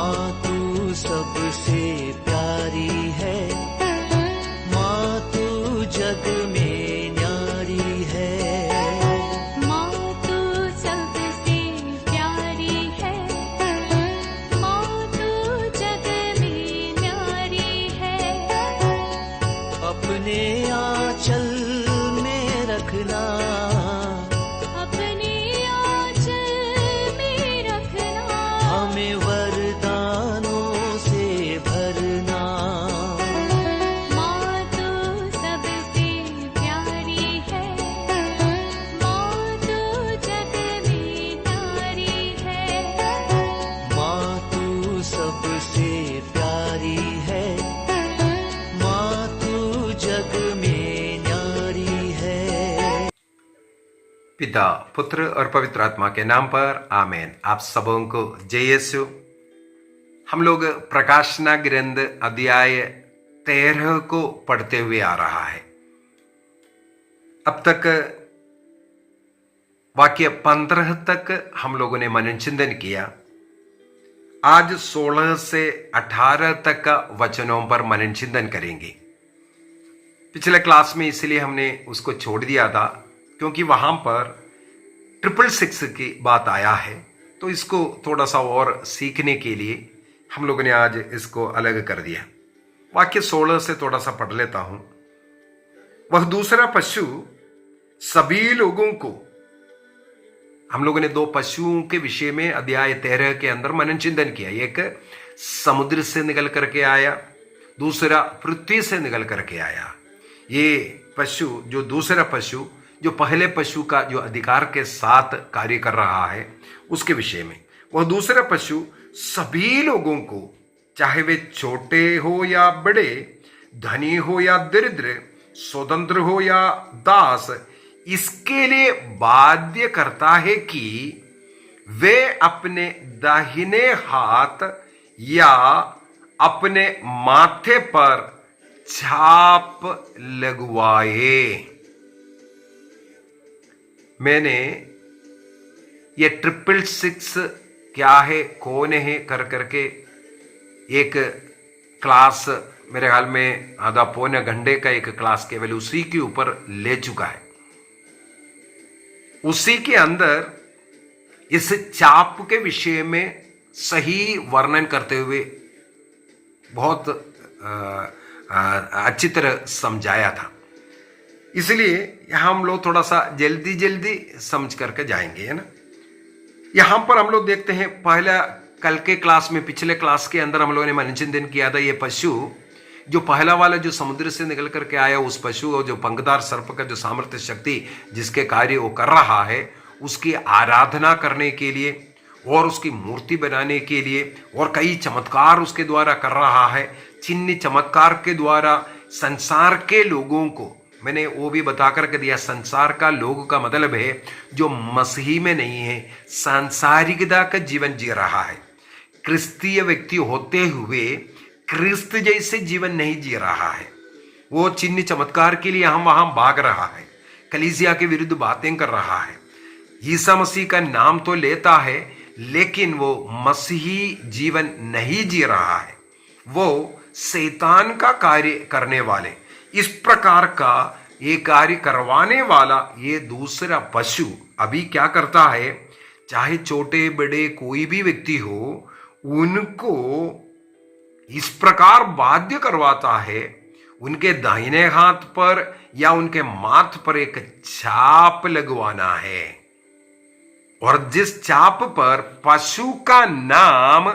माँ तू सबसे प्यारी है, माँ तू जग में न्यारी है। माँ तू सबसे प्यारी है, माँ तू जग में न्यारी है। अपने आंचल में रखना, अपने आंचल में रखना। हमें वरदानों से भरना। माँ तू सबसे प्यारी है, माँ तू जग में न्यारी है। माँ तू सबसे प्यारी है, माँ तू जग में न्यारी है। पिता, पुत्र और पवित्र आत्मा के नाम पर आमीन। आप सबों को जय यीशु। हम लोग प्रकाशना ग्रंथ अध्याय 13 को पढ़ते हुए आ रहा है। अब तक वाक्य 15 तक हम लोगों ने मनन चिंतन किया। आज 16 से 18 तक का वचनों पर मनन चिंतन करेंगे। पिछले क्लास में इसलिए हमने उसको छोड़ दिया था क्योंकि वहां पर 666 की बात आया है, तो इसको थोड़ा सा और सीखने के लिए हम लोगों ने आज इसको अलग कर दिया। वाक्य 16 से थोड़ा सा पढ़ लेता हूं। वह दूसरा पशु सभी लोगों को, हम लोगों ने 2 पशुओं के विषय में अध्याय 13 के अंदर मनन चिंतन किया। एक समुद्र से निकल करके आया, दूसरा पृथ्वी से निकल करके आया। ये पशु, जो दूसरा पशु, जो पहले पशु का जो अधिकार के साथ कार्य कर रहा है, उसके विषय में। वह दूसरा पशु सभी लोगों को, चाहे वे छोटे हो या बड़े, धनी हो या दरिद्र, स्वतंत्र हो या दास, इसके लिए बाध्य करता है कि वे अपने दाहिने हाथ या अपने माथे पर छाप लगवाए। मैंने ये 666 क्या है, कौन है कर करके एक क्लास, मेरे ख्याल में आधा पौने घंटे का एक क्लास केवल उसी के ऊपर ले चुका है। उसी के अंदर इस चाप के विषय में सही वर्णन करते हुए बहुत अच्छी तरह समझाया था। इसलिए यहां हम लोग थोड़ा सा जल्दी जल्दी समझ करके जाएंगे, है ना। यहां पर हम लोग देखते हैं, पहला कल के क्लास में, पिछले क्लास के अंदर हम लोगों ने मनन चिंतन किया था। ये पशु जो पहला वाला जो समुद्र से निकल करके आया, उस पशु और जो पंखदार सर्प का जो सामर्थ्य शक्ति जिसके कार्य वो कर रहा है, उसकी आराधना करने के लिए और उसकी मूर्ति बनाने के लिए और कई चमत्कार उसके द्वारा कर रहा है। चिन्ह चमत्कार के द्वारा संसार के लोगों को, मैंने वो भी बता करके दिया, संसार का लोग का मतलब है जो मसीही में नहीं है, सांसारिकता का जीवन जी रहा है, क्रिस्तीय व्यक्ति होते हुए क्रिस्त जैसे जीवन नहीं जी रहा है। वो चिन्ह चमत्कार के लिए हम वहां भाग रहा है, कलीसिया के विरुद्ध बातें कर रहा है, ईसा मसीह का नाम तो लेता है लेकिन वो मसीही जीवन नहीं जी रहा है, वो शैतान का कार्य करने वाले, इस प्रकार का ये कार्य करवाने वाला ये दूसरा पशु अभी क्या करता है, चाहे छोटे बड़े कोई भी व्यक्ति हो, उनको इस प्रकार बाध्य करवाता है, उनके दाहिने हाथ पर या उनके माथ पर एक छाप लगवाना है, और जिस छाप पर पशु का नाम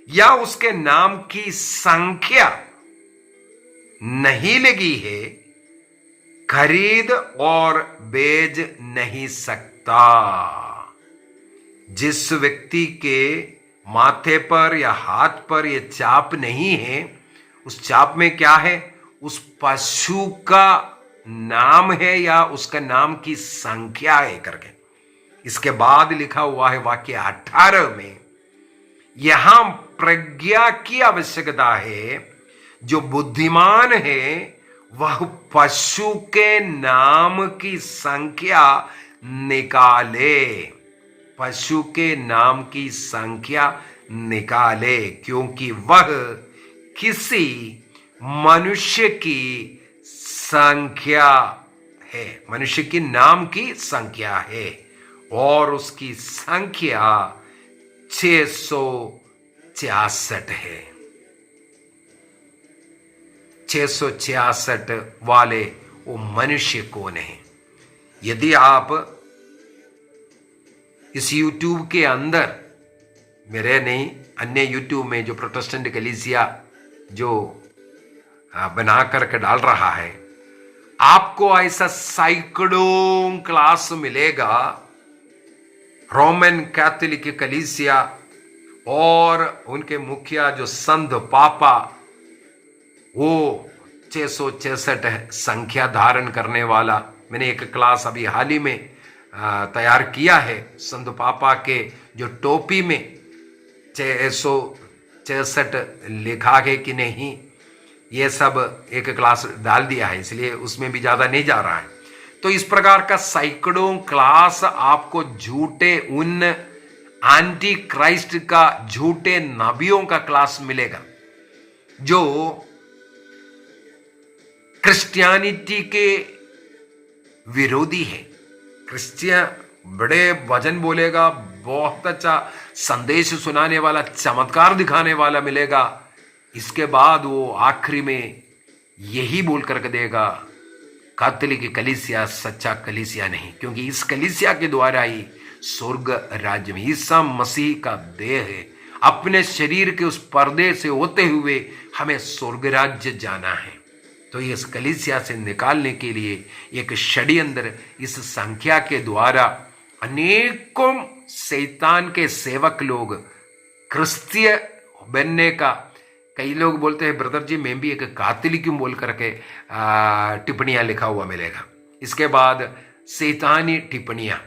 या उसके नाम की संख्या नहीं लगी है, खरीद और बेच नहीं सकता। जिस व्यक्ति के माथे पर या हाथ पर यह छाप नहीं है, उस छाप में क्या है, उस पशु का नाम है या उसका नाम की संख्या है करके। इसके बाद लिखा हुआ है वाक्य 18 में, यहां प्रज्ञा की आवश्यकता है। जो बुद्धिमान है वह पशु के नाम की संख्या निकाले, पशु के नाम की संख्या निकाले, क्योंकि वह किसी मनुष्य की संख्या है, मनुष्य की नाम की संख्या है, और उसकी संख्या 666 है। 666 वाले वो मनुष्य कौन है? यदि आप इस YouTube के अंदर, मेरे नहीं, अन्य YouTube में जो प्रोटेस्टेंट कलीसिया जो बना करके डाल रहा है, आपको ऐसा सैकड़ों क्लास मिलेगा रोमन कैथोलिक कलीसिया और उनके मुखिया जो संत पापा, वो 666 संख्या धारण करने वाला। मैंने एक क्लास अभी हाल ही में तैयार किया है, संत पापा के जो टोपी में 666 लिखा है कि नहीं, ये सब एक क्लास डाल दिया है, इसलिए उसमें भी ज्यादा नहीं जा रहा है। तो इस प्रकार का सैकड़ों क्लास आपको झूठे उन एंटी क्राइस्ट का, झूठे नबियों का क्लास मिलेगा जो क्रिश्चियनिटी के विरोधी है। क्रिश्चियन बड़े वचन बोलेगा, बहुत अच्छा संदेश सुनाने वाला, चमत्कार दिखाने वाला मिलेगा, इसके बाद वो आखिरी में यही बोल करके देगा, कैथोलिक कलीसिया सच्चा कलीसिया नहीं, क्योंकि इस कलीसिया के द्वारा ही स्वर्ग राज्य में ईसा मसीह का देह है, अपने शरीर के उस पर्दे से होते हुए हमें स्वर्ग राज्य जाना है। तो इस कलीसिया से निकालने के लिए एक षड्यंत्र इस संख्या के द्वारा अनेकों शैतान के सेवक लोग क्रिस्तीय बनने का, कई लोग बोलते हैं ब्रदर जी मैं भी एक कैथोलिक हूं बोल करके टिप्पणियां लिखा हुआ मिलेगा। इसके बाद शैतानी टिप्पणियां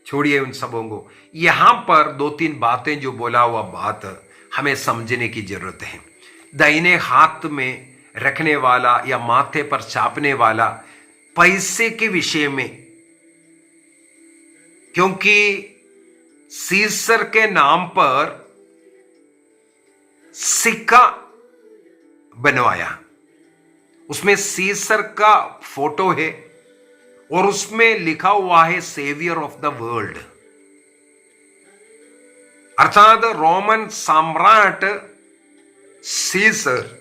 छोड़िए उन सबों को, यहां पर 2-3 बातें जो बोला हुआ बात हमें समझने की जरूरत है। दाहिने हाथ में रखने वाला या माथे पर छापने वाला पैसे के विषय में, क्योंकि सीसर के नाम पर सिक्का बनवाया, उसमें सीसर का फोटो है और उसमें लिखा हुआ है सेवियर ऑफ द वर्ल्ड, अर्थात रोमन सम्राट सीसर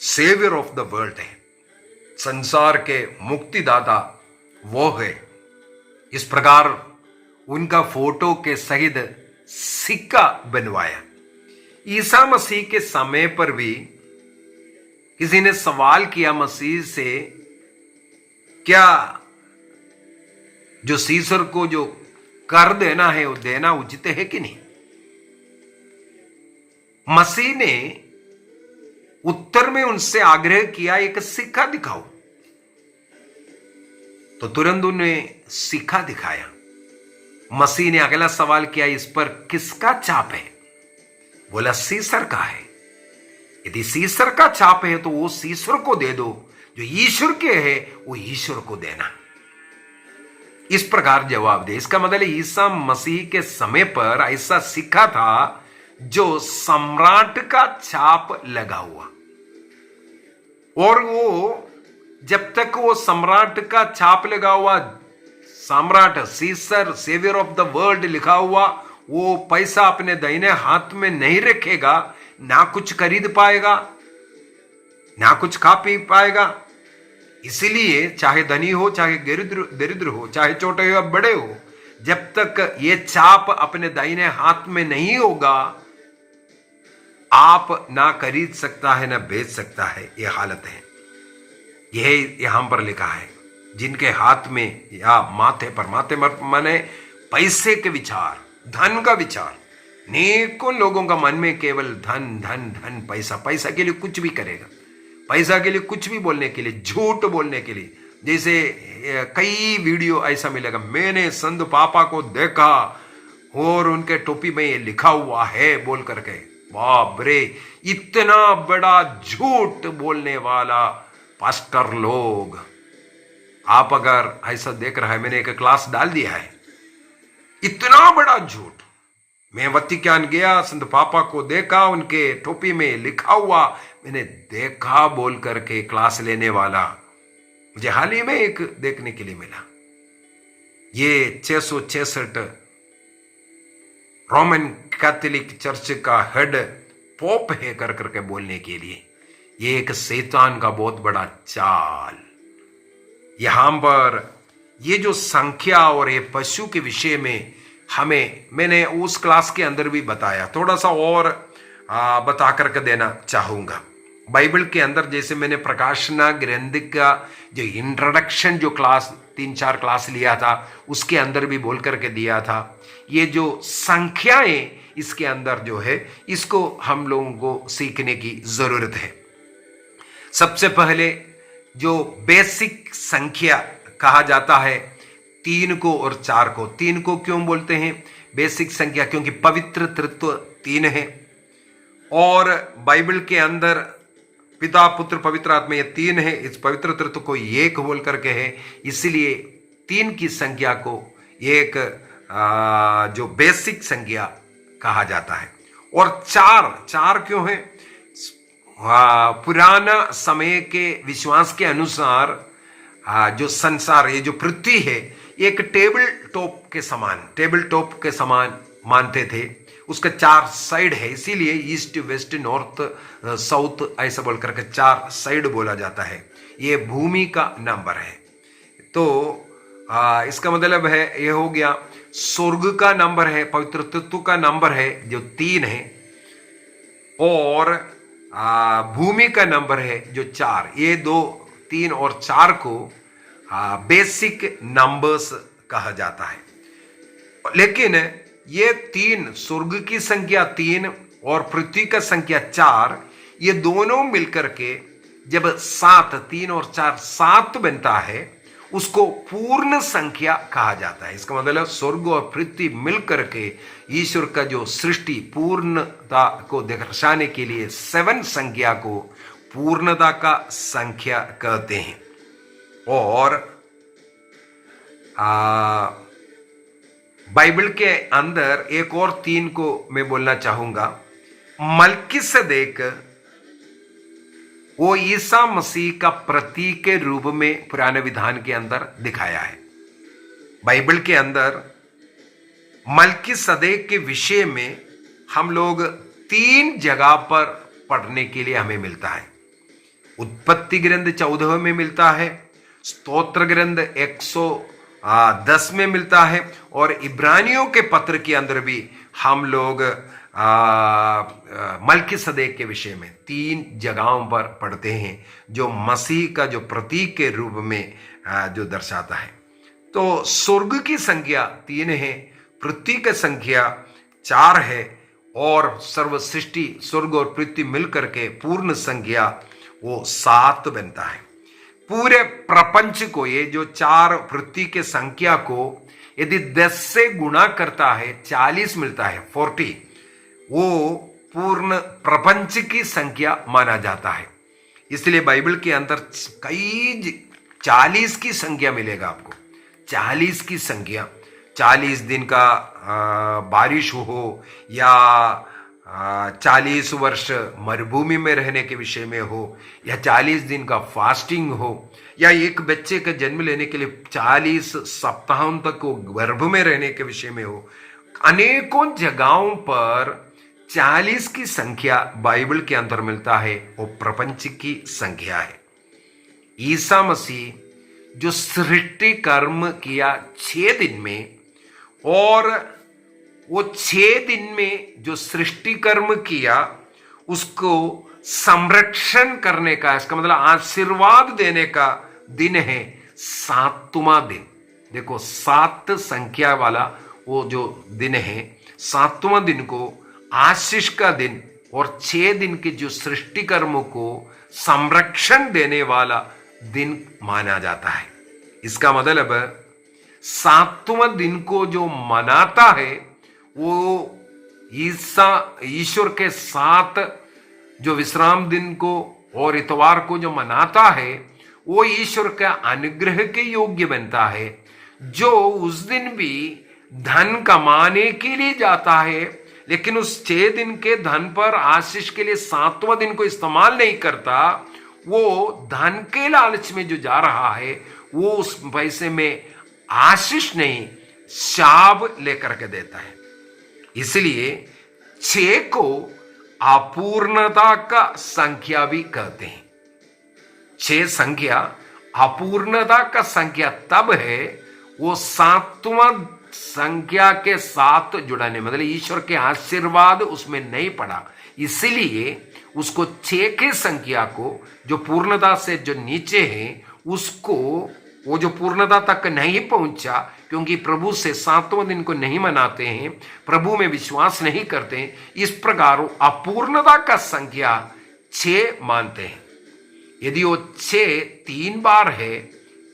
सेवियर ऑफ द वर्ल्ड है, संसार के मुक्तिदाता वो है। इस प्रकार उनका फोटो के सहित सिक्का बनवाया। ईसा मसीह के समय पर भी किसी ने सवाल किया मसीह से, क्या जो सीसर को जो कर देना है वो देना उचित है कि नहीं? मसीह ने उत्तर में उनसे आग्रह किया एक सिक्का दिखाओ, तो तुरंत उन्हें सिक्का दिखाया। मसीह ने अगला सवाल किया, इस पर किसका छाप है? बोला सीसर का है। यदि सीसर का छाप है तो वो सीसर को दे दो, जो ईश्वर के है वो ईश्वर को देना। इस प्रकार जवाब दे। इसका मतलब ईसा मसीह के समय पर ऐसा सिक्का था जो सम्राट का छाप लगा हुआ, और वो जब तक वो सम्राट का छाप लगा हुआ, सम्राट सीसर सेवियर ऑफ द वर्ल्ड लिखा हुआ, वो पैसा अपने दाहिने हाथ में नहीं रखेगा, ना कुछ खरीद पाएगा, ना कुछ खा पी पाएगा। इसलिए चाहे धनी हो, चाहे दरिद्र हो, चाहे छोटे हो या बड़े हो, जब तक ये छाप अपने दाहिने हाथ में नहीं होगा, आप ना खरीद सकता है ना बेच सकता है। यह हालत है। यह यहां पर लिखा है, जिनके हाथ में या माथे पर माने पैसे के विचार, धन का विचार, अनेकों लोगों का मन में केवल धन धन धन, पैसा, पैसा के लिए कुछ भी करेगा, पैसा के लिए कुछ भी बोलने के लिए, झूठ बोलने के लिए। जैसे कई वीडियो ऐसा मिलेगा, मैंने संत पापा को देखा और उनके टोपी में ये लिखा हुआ है बोल करके, बाप रे, इतना बड़ा झूठ बोलने वाला पास्टर लोग। आप अगर ऐसा देख रहा है, मैंने एक क्लास डाल दिया है, इतना बड़ा झूठ। मैं वतिकान गया, संत पापा को देखा, उनके टोपी में लिखा हुआ मैंने देखा बोल करके क्लास लेने वाला मुझे हाल ही में एक देखने के लिए मिला। ये 666 रोमन कैथोलिक चर्च का हेड पोप है कर करके बोलने के लिए, ये एक शैतान का बहुत बड़ा चाल। यहां पर ये जो संख्या और ये पशु के विषय में मैंने उस क्लास के अंदर भी बताया, थोड़ा सा और बता करके देना चाहूंगा। बाइबल के अंदर जैसे मैंने प्रकाशना ग्रंथ का जो इंट्रोडक्शन जो क्लास 3-4 क्लास लिया था उसके अंदर भी बोल करके दिया था, ये जो संख्याएं इसके अंदर जो है इसको हम लोगों को सीखने की जरूरत है। सबसे पहले जो बेसिक संख्या कहा जाता है 3 को और 4 को। 3 को क्यों बोलते हैं बेसिक संख्या? क्योंकि पवित्र तत्व 3 है और बाइबल के अंदर पिता पुत्र पवित्र आत्मा ये 3 है, इस पवित्र तत्व को 1 बोल करके है, इसलिए 3 की संख्या को एक जो बेसिक संख्या कहा जाता है। और 4 क्यों है? पुराना समय के विश्वास के अनुसार जो संसार, ये जो पृथ्वी है एक टेबल टॉप के समान मानते थे। उसका 4 साइड है, इसीलिए ईस्ट वेस्ट नॉर्थ साउथ ऐसा बोल करके 4 साइड बोला जाता है। ये भूमि का नंबर है। तो इसका मतलब है ये हो गया स्वर्ग का नंबर है, पवित्र तत्व का नंबर है जो 3 है, और भूमि का नंबर है जो 4। ये 2, 3 और 4 को बेसिक नंबर्स कहा जाता है। लेकिन ये 3, स्वर्ग की संख्या 3 और पृथ्वी का संख्या 4, ये दोनों मिलकर के जब 7, 3 और 4 7 बनता है उसको पूर्ण संख्या कहा जाता है। इसका मतलब स्वर्ग और पृथ्वी मिलकर के ईश्वर का जो सृष्टि पूर्णता को दर्शाने के लिए 7 संख्या को पूर्णता का संख्या कहते हैं। और बाइबल के अंदर एक और 3 को मैं बोलना चाहूंगा। मलकीसेदेक वो ईसा मसीह का प्रतीक के रूप में पुराने विधान के अंदर दिखाया है। बाइबल के अंदर मलकीसेदेक के विषय में हम लोग 3 जगह पर पढ़ने के लिए हमें मिलता है। उत्पत्ति ग्रंथ 14 में मिलता है, स्तोत्र ग्रंथ 110 में मिलता है, और इब्रानियों के पत्र के अंदर भी हम लोग मलकीसेदेक के विषय में 3 जगहों पर पढ़ते हैं जो मसीह का जो प्रतीक के रूप में जो दर्शाता है। तो स्वर्ग की संख्या 3 है, पृथ्वी की संख्या 4 है, और सर्व सृष्टि स्वर्ग और पृथ्वी मिलकर के पूर्ण संख्या वो 7 बनता है। पूरे प्रपंच को ये जो 4 पृथ्वी के संख्या को यदि 10 से गुणा करता है 40 मिलता है, 40, वो पूर्ण प्रपंच की संख्या माना जाता है। इसलिए बाइबल के अंदर कई 40 की संख्या मिलेगा आपको। 40 की संख्या, 40 दिन का बारिश हो, या 40 वर्ष मरुभूमि में रहने के विषय में हो, या 40 दिन का फास्टिंग हो, या एक बच्चे का जन्म लेने के लिए 40 सप्ताहों तक को गर्भ में रहने के विषय में हो, अनेकों जगहों पर 40 की संख्या बाइबल के अंदर मिलता है। वो प्रपंच की संख्या है। ईसा मसीह जो सृष्टि कर्म किया 6 दिन में, और वो 6 दिन में जो सृष्टि कर्म किया उसको संरक्षण करने का, इसका मतलब आशीर्वाद देने का दिन है 7वां दिन। देखो 7 संख्या वाला वो जो दिन है, 7वां दिन को आशीष का दिन, और 6 दिन के जो सृष्टि कर्म को संरक्षण देने वाला दिन माना जाता है। इसका मतलब 7वां दिन को जो मनाता है वो ईश्वर के साथ जो विश्राम दिन को और इतवार को जो मनाता है वो ईश्वर का अनुग्रह के योग्य बनता है। जो उस दिन भी धन कमाने के लिए जाता है लेकिन उस 6 दिन के धन पर आशीष के लिए 7वां दिन को इस्तेमाल नहीं करता, वो धन के लालच में जो जा रहा है वो उस पैसे में आशीष नहीं शाप लेकर के देता है। इसलिए 6 को अपूर्णता का संख्या भी कहते हैं। 6 संख्या अपूर्णता का संख्या तब है वो 7वां संख्या के साथ जुड़ाने, मतलब ईश्वर के आशीर्वाद उसमें नहीं पड़ा, इसलिए उसको 6 के संख्या को जो पूर्णता से जो नीचे है उसको वो जो पूर्णता तक नहीं पहुंचा, क्योंकि प्रभु से 7वां दिन को नहीं मनाते हैं, प्रभु में विश्वास नहीं करते हैं, इस प्रकार अपूर्णता का संख्या 6 मानते हैं। यदि वो 6 3 बार है,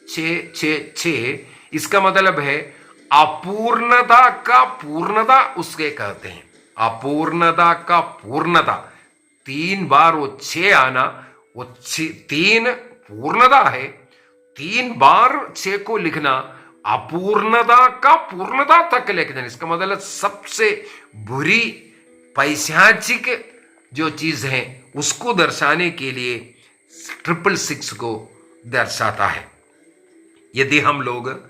6 6 6, इसका मतलब है अपूर्णता का पूर्णता उसके कहते हैं। अपूर्णता का पूर्णता 3 बार वो 6 आना, वो 3 पूर्णता है। 3 बार 6 को लिखना अपूर्णता का पूर्णता तक लेके जाना। इसका मतलब सबसे बुरी पैशाचिक जो चीज है उसको दर्शाने के लिए 666 को दर्शाता है। यदि हम लोग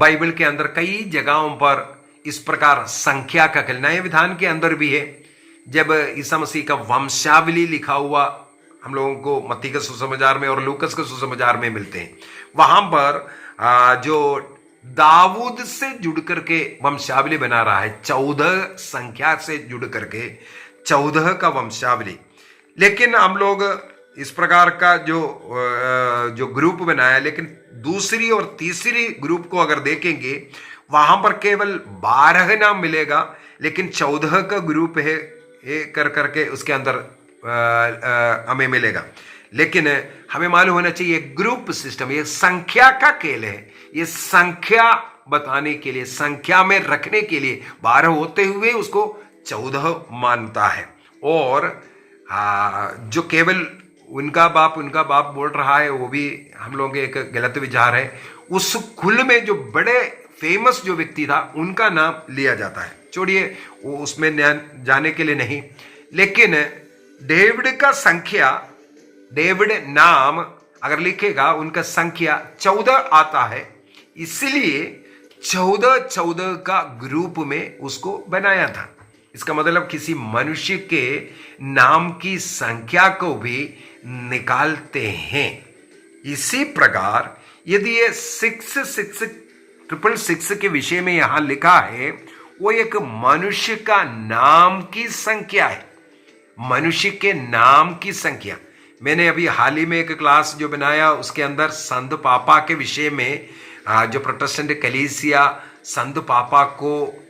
बाइबल के अंदर कई जगहों पर इस प्रकार संख्या का नए विधान के अंदर भी है, जब ईसा मसीह का वंशावली लिखा हुआ हम लोगों को मत्ती के सुसमाचार में और लूकस के सुसमाचार में मिलते हैं, वहां पर जो दाऊद से जुड़ करके वंशावली बना रहा है, 14 संख्या से जुड़ करके 14 का वंशावली। लेकिन हम लोग इस प्रकार का जो ग्रुप बनाया, लेकिन दूसरी और तीसरी ग्रुप को अगर देखेंगे वहां पर केवल 12 नाम मिलेगा, लेकिन 14 का ग्रुप है कर करके उसके अंदर हमें मिलेगा। लेकिन हमें मालूम होना चाहिए ग्रुप सिस्टम, ये संख्या का खेल है। ये संख्या बताने के लिए, संख्या में रखने के लिए 12 होते हुए उसको 14 मानता है। और जो केवल उनका बाप बोल रहा है, वो भी हम लोगों के एक गलत विचार है। उस कुल में जो बड़े फेमस जो व्यक्ति था उनका नाम लिया जाता है। छोड़िए वो उसमें जाने के लिए नहीं, लेकिन डेविड का संख्या, डेविड नाम अगर लिखेगा उनका संख्या 14 आता है, इसलिए 14 का ग्रुप में उसको बनाया था। इसका मतलब किसी मनुष्य के नाम की संख्या को भी निकालते हैं। इसी प्रकार यदि ये 666 के विषय में यहां लिखा है, वो एक मनुष्य का नाम की संख्या है, मनुष्य के नाम की संख्या। मैंने अभी हाल ही में एक क्लास जो बनाया उसके अंदर संत पापा के विषय में, जो प्रोटेस्टेंट कलीसिया संत पापा को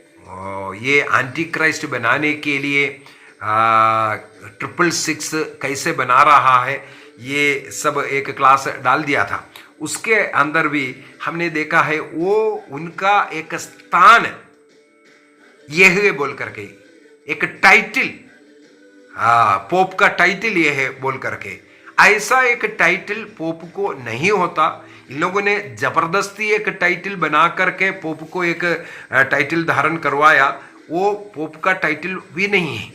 ये एंटी क्राइस्ट बनाने के लिए 666 कैसे बना रहा है, ये सब एक क्लास डाल दिया था। उसके अंदर भी हमने देखा है वो उनका एक स्थान ये है बोल करके, एक टाइटल, पोप का टाइटल ये है बोल करके, ऐसा एक टाइटल पोप को नहीं होता। इन लोगों ने जबरदस्ती एक टाइटल बना करके पोप को एक टाइटल धारण करवाया, वो पोप का टाइटल भी नहीं है।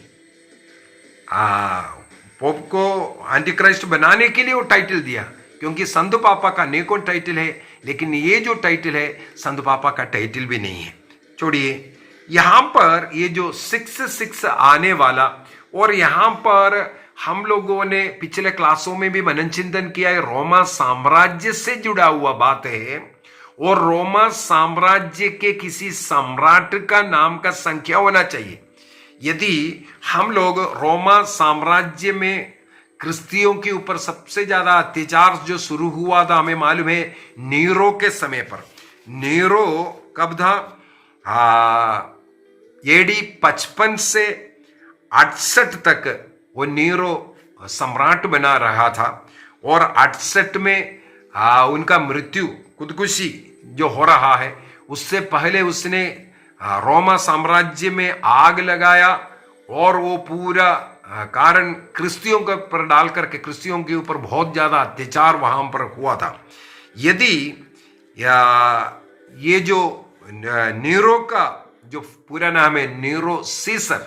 पोप को एंटी क्राइस्ट बनाने के लिए वो टाइटल दिया, क्योंकि संत पापा का नेको टाइटल है, लेकिन ये जो टाइटल है संत पापा का टाइटल भी नहीं है। छोड़िए, यहां पर ये जो 666 आने वाला, और यहां पर हम लोगों ने पिछले क्लासों में भी मनन चिंतन किया है, रोमा साम्राज्य से जुड़ा हुआ बात है। और रोमा साम्राज्य के किसी सम्राट का नाम का संख्या होना चाहिए। यदि हम लोग रोमा साम्राज्य में क्रिस्तियों के ऊपर सबसे ज्यादा अत्याचार जो शुरू हुआ था, हमें मालूम है नीरो के समय पर। नीरो कब था? AD 55 से 68 तक वो नीरो सम्राट बना रहा था, और 68 में उनका मृत्यु, खुदकुशी जो हो रहा है, उससे पहले उसने रोमा साम्राज्य में आग लगाया, और वो पूरा कारण क्रिस्तियों के पर डाल करके क्रिस्तियों के ऊपर बहुत ज्यादा अत्याचार वहां पर हुआ था। यदि ये जो नीरो का जो पूरा नाम है नीरो सीसर,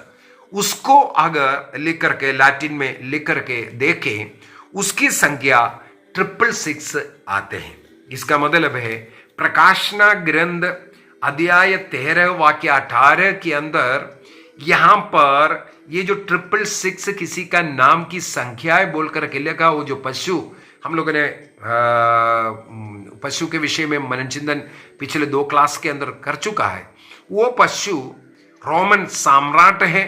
उसको अगर लिख करके लैटिन में लिख करके देखें, उसकी संख्या 666 आते हैं। इसका मतलब है प्रकाशना ग्रंथ अध्याय 13 वाक्य 18 के अंदर यहां पर ये जो 666 किसी का नाम की संख्या है बोल करके लिखा, वो जो पशु हम लोगों ने पशु के विषय में मनन चिंतन पिछले 2 क्लास के अंदर कर चुका है। वो पशु रोमन सम्राट है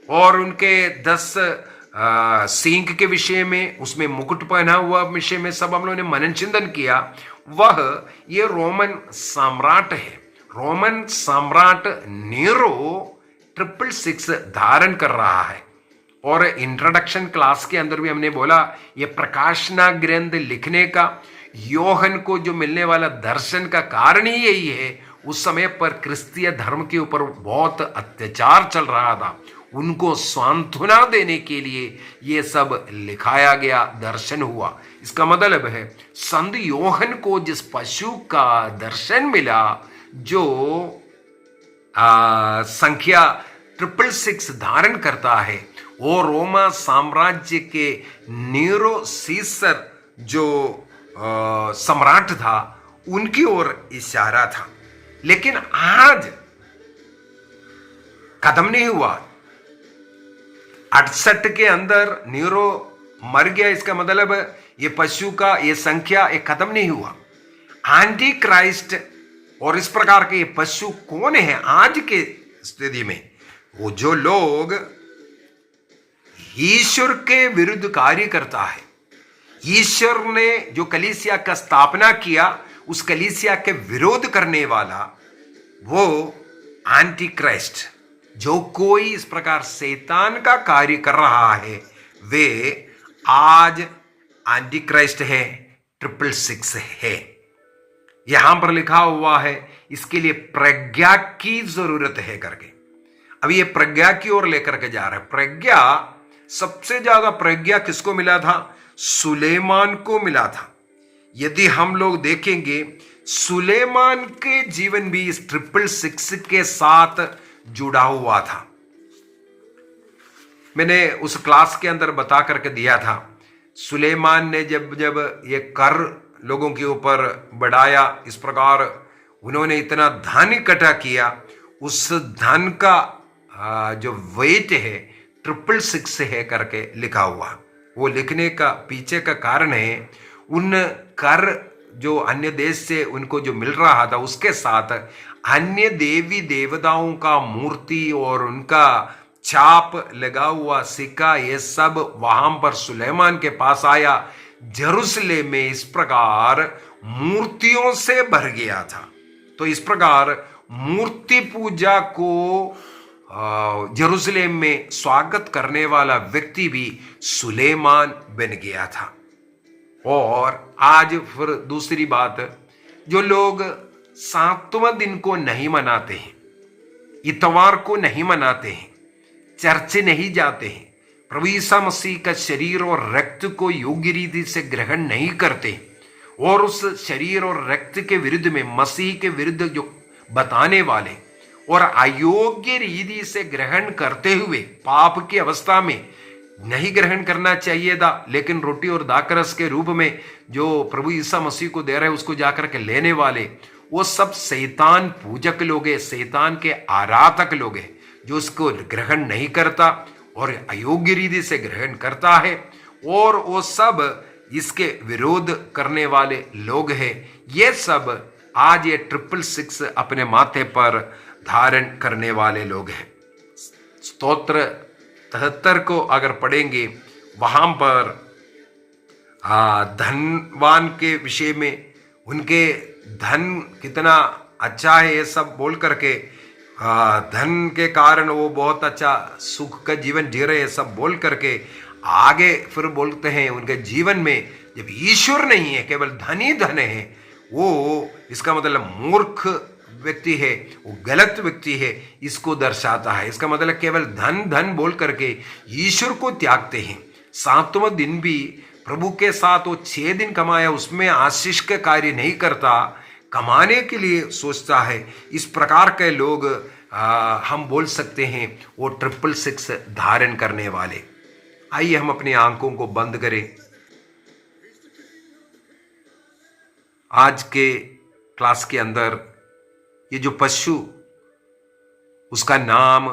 और उनके 10 सींग के विषय में, उसमें मुकुट पहना हुआ विषय में सब हम लोगों ने मनन चिंतन किया। वह ये रोमन सम्राट है। रोमन सम्राट नीरो 666 धारण कर रहा है। और इंट्रोडक्शन क्लास के अंदर भी हमने बोला ये प्रकाशना ग्रंथ लिखने का, योहन को जो मिलने वाला दर्शन का कारण ही यही है। उस समय पर क्रिस्तीय धर्म के ऊपर बहुत अत्याचार चल रहा था, उनको सांत्वना देने के लिए ये सब लिखाया गया, दर्शन हुआ। इसका मतलब है संत योहन को जिस पशु का दर्शन मिला, जो संख्या 666 धारण करता है, वो रोमा साम्राज्य के नीरो सीसर जो सम्राट था, उनकी ओर इशारा था। लेकिन आज खत्म नहीं हुआ। 68 के अंदर नीरो मर गया। इसका मतलब ये पशु का ये संख्या ये खत्म नहीं हुआ। एंटी क्राइस्ट और इस प्रकार के ये पशु कौन है आज के स्थिति में? वो जो लोग ईश्वर के विरुद्ध कार्य करता है। ईश्वर ने जो कलीसिया का स्थापना किया, उस कलीसिया के विरोध करने वाला वो एंटी क्राइस्ट, जो कोई इस प्रकार शैतान का कार्य कर रहा है, वे आज एंटी क्राइस्ट है, 666 है। यहां पर लिखा हुआ है इसके लिए प्रज्ञा की जरूरत है करके। अभी ये प्रज्ञा की ओर लेकर के जा रहा है। प्रज्ञा, सबसे ज्यादा प्रज्ञा किसको मिला था? सुलेमान को मिला था। यदि हम लोग देखेंगे, सुलेमान के जीवन भी इस 666 के साथ जुड़ा हुआ था। मैंने उस क्लास के अंदर बता करके दिया था, सुलेमान ने जब ये कर लोगों के ऊपर बढ़ाया, इस प्रकार उन्होंने इतना धन इकट्ठा किया, उस धन का जो वेट है 666 है करके लिखा हुआ। वो लिखने का पीछे का कारण है, उन कर जो अन्य देश से उनको जो मिल रहा था, उसके साथ अन्य देवी देवताओं का मूर्ति और उनका छाप लगा हुआ सिक्का, ये सब वहां पर सुलेमान के पास आया। जेरूसलेम में इस प्रकार मूर्तियों से भर गया था। तो इस प्रकार मूर्ति पूजा को जेरूसलेम में स्वागत करने वाला व्यक्ति भी सुलेमान बन गया था। और आज फिर दूसरी बात, जो लोग 7वां दिन को नहीं मनाते हैं, इतवार को नहीं मनाते हैं, चर्च नहीं जाते हैं, प्रभु यीशु मसीह का शरीर और रक्त को योग्य रीति से ग्रहण नहीं करते, और उस शरीर और रक्त के विरुद्ध में, मसीह के विरुद्ध जो बताने वाले और अयोग्य रीति से ग्रहण करते हुए, पाप की अवस्था में नहीं ग्रहण करना चाहिए था, लेकिन रोटी और दाकरस के रूप में जो प्रभु यीशु मसीह को दे रहे उसको जाकर के लेने वाले, वो सब शैतान पूजक लोग हैं, शैतान के आराधक लोग हैं, जो उसको ग्रहण नहीं करता और अयोग्य रीति से ग्रहण करता है, और वो सब इसके विरोध करने वाले लोग हैं। ये सब आज ये 666 अपने माथे पर धारण करने वाले लोग हैं। स्तोत्र 73 को अगर पढ़ेंगे, वहां पर धनवान के विषय में, उनके धन कितना अच्छा है ये सब बोल करके, धन के कारण वो बहुत अच्छा सुख का जीवन जी रहे हैं सब बोल करके आगे फिर बोलते हैं, उनके जीवन में जब ईश्वर नहीं है, केवल धन ही धन है, वो इसका मतलब मूर्ख व्यक्ति है, वो गलत व्यक्ति है, इसको दर्शाता है। इसका मतलब केवल धन धन बोल करके ईश्वर को त्यागते हैं। 7वां दिन भी प्रभु के साथ वो 6 दिन कमाया, उसमें आशीष का कार्य नहीं करता, कमाने के लिए सोचता है। इस प्रकार के लोग हम बोल सकते हैं वो 666 धारण करने वाले। आइए हम अपनी आंखों को बंद करें। आज के क्लास के अंदर ये जो पशु, उसका नाम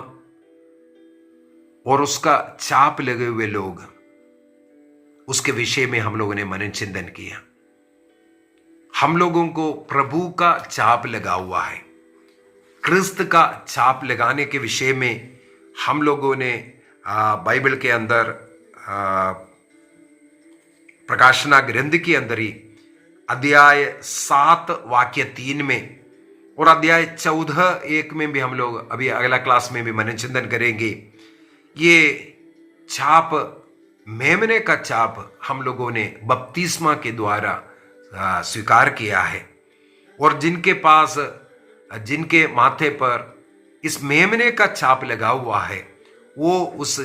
और उसका चाप लगे हुए लोग, उसके विषय में हम लोगों ने मनन चिंतन किया। हम लोगों को प्रभु का चाप लगा हुआ है। क्रिस्त का चाप लगाने के विषय में हम लोगों ने बाइबल के अंदर प्रकाशना ग्रंथ के अंदर ही अध्याय 7 वाक्य 3 में और अध्याय 14:1 में भी हम लोग अभी अगला क्लास में भी मनन चिंतन करेंगे। ये छाप, मेमने का छाप हम लोगों ने बपतिस्मा के द्वारा स्वीकार किया है, और जिनके माथे पर इस मेमने का छाप लगा हुआ है वो उस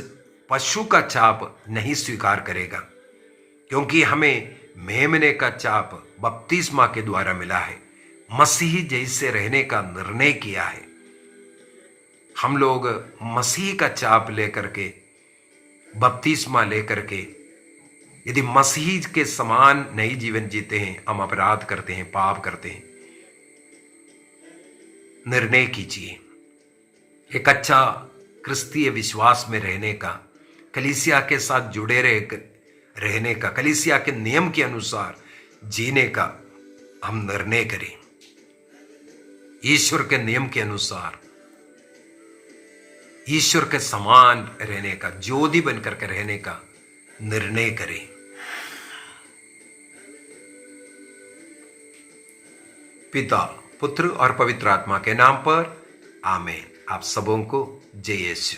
पशु का छाप नहीं स्वीकार करेगा, क्योंकि हमें मेमने का छाप बपतिस्मा के द्वारा मिला है। मसीह जैसे रहने का निर्णय किया है। हम लोग मसीह का छाप लेकर के, बपतिस्मा लेकर के, यदि मसीह के समान नई जीवन जीते हैं, हम अपराध करते हैं, पाप करते हैं। निर्णय कीजिए एक अच्छा क्रिस्तीय विश्वास में रहने का, कलीसिया के साथ जुड़े रहने का, कलीसिया के नियम के अनुसार जीने का हम निर्णय करें। ईश्वर के नियम के अनुसार, ईश्वर के समान रहने का, ज्योति बनकर के रहने का निर्णय करें। पिता, पुत्र और पवित्र आत्मा के नाम पर आमीन। आप सबों को जय यीशु।